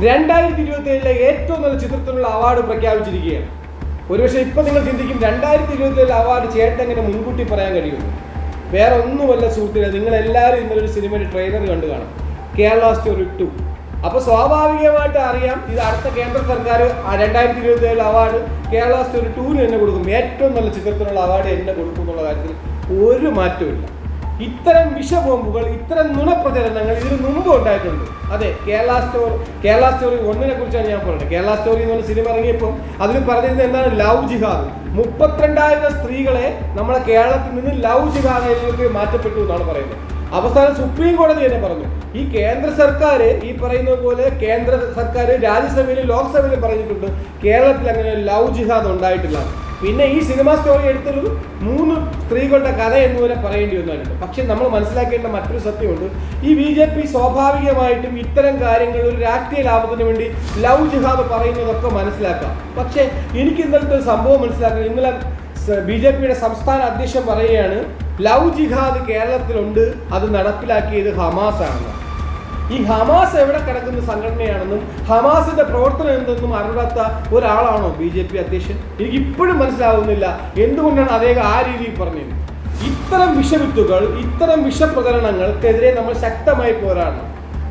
2027 ഏറ്റവും നല്ല ചിത്രത്തിനുള്ള അവാർഡ് പ്രഖ്യാപിച്ചിരിക്കുകയാണ്. ഒരുപക്ഷെ ഇപ്പം നിങ്ങൾ ചിന്തിക്കും 2027 അവാർഡ് ചേട്ടൻ എങ്ങനെ മുൻകൂട്ടി പറയാൻ കഴിയുമോ? വേറെ ഒന്നുമല്ല സുഹൃത്തുക്കളെ, നിങ്ങളെല്ലാവരും ഇന്നലൊരു സിനിമയുടെ ട്രെയിലർ കണ്ടു കാണാം, കേരള സ്റ്റോറി 2. അപ്പോൾ സ്വാഭാവികമായിട്ട് അറിയാം ഇത് അടുത്ത കേന്ദ്ര സർക്കാർ 2027 അവാർഡ് കേരള സ്റ്റോറി 2 തന്നെ കൊടുക്കും. ഏറ്റവും നല്ല ചിത്രത്തിനുള്ള അവാർഡ് എന്നെ കൊടുക്കും എന്നുള്ള കാര്യത്തിൽ ഒരു മാറ്റമില്ല. ഇത്തരം വിഷബോംബുകൾ, ഇത്തരം നുണപ്രചരണങ്ങൾ ഇതിനു മുമ്പ് ഉണ്ടായിട്ടുണ്ട്. അതെ, കേരള സ്റ്റോറി 1 കുറിച്ചാണ് ഞാൻ പറയുന്നത്. കേരള സ്റ്റോറി എന്ന് പറഞ്ഞ സിനിമ ഇറങ്ങിയപ്പോൾ അതിൽ പറഞ്ഞിരുന്നത് എന്താണ്? ലവ് ജിഹാദ്. 32,000 സ്ത്രീകളെ നമ്മുടെ കേരളത്തിൽ നിന്ന് ലവ് ജിഹാദിലേക്ക് മാറ്റപ്പെട്ടു എന്നാണ് പറയുന്നത്. അവസാനം സുപ്രീം കോടതി തന്നെ പറഞ്ഞു, ഈ കേന്ദ്ര സർക്കാർ ഈ പറയുന്ന പോലെ കേന്ദ്ര സർക്കാർ രാജ്യസഭയിലും ലോക്സഭയിലും പറഞ്ഞിട്ടുണ്ട് കേരളത്തിൽ അങ്ങനെ ലവ് ജിഹാദ് ഉണ്ടായിട്ടില്ല. പിന്നെ ഈ സിനിമ സ്റ്റോറി എടുത്തൊരു 3 സ്ത്രീകളുടെ കഥ എന്ന് വരെ പറയേണ്ടി വന്നിട്ടുണ്ട്. പക്ഷെ നമ്മൾ മനസ്സിലാക്കേണ്ട മറ്റൊരു സത്യമുണ്ട്. ഈ BJP സ്വാഭാവികമായിട്ടും ഇത്തരം കാര്യങ്ങൾ ഒരു രാഷ്ട്രീയ ലാഭത്തിന് വേണ്ടി ലവ് ജിഹാദ് പറയുന്നതൊക്കെ മനസ്സിലാക്കാം. പക്ഷെ എനിക്ക് ഇന്നലത്തെ ഒരു സംഭവം മനസ്സിലാക്കണം. ഇന്നലെ BJPയുടെ സംസ്ഥാന അധ്യക്ഷൻ പറയുകയാണ് ലവ് ജിഹാദ് കേരളത്തിലുണ്ട്, അത് നടപ്പിലാക്കിയത് ഹമാസ് ആണെന്ന്. ഈ ഹമാസ് എവിടെ കിടക്കുന്ന സംഘടനയാണെന്നും ഹമാസിന്റെ പ്രവർത്തനം എന്തെന്നും അറിയാത്ത ഒരാളാണോ BJP അധ്യക്ഷൻ? എനിക്ക് ഇപ്പോഴും മനസ്സിലാവുന്നില്ല എന്തുകൊണ്ടാണ് അദ്ദേഹം ആ രീതിയിൽ പറഞ്ഞത്. ഇത്തരം വിഷവിത്തുകൾ, ഇത്തരം വിഷപ്രചരണങ്ങൾക്കെതിരെ നമ്മൾ ശക്തമായി പോരാടണം.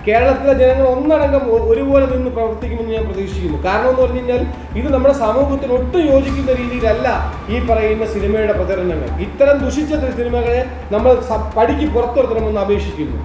കേരളത്തിലെ ജനങ്ങൾ ഒന്നടങ്കം ഒരുപോലെ നിന്ന് പ്രവർത്തിക്കുമെന്ന് ഞാൻ പ്രതീക്ഷിക്കുന്നു. കാരണം എന്ന് പറഞ്ഞു കഴിഞ്ഞാൽ ഇത് നമ്മുടെ സമൂഹത്തിന് ഒട്ടും യോജിക്കുന്ന രീതിയിലല്ല ഈ പറയുന്ന സിനിമയുടെ പ്രചരണങ്ങൾ. ഇത്തരം ദുഷിച്ച സിനിമകളെ നമ്മൾ പടിക്ക് പുറത്തുനിർത്തണമെന്ന് അപേക്ഷിക്കുന്നു.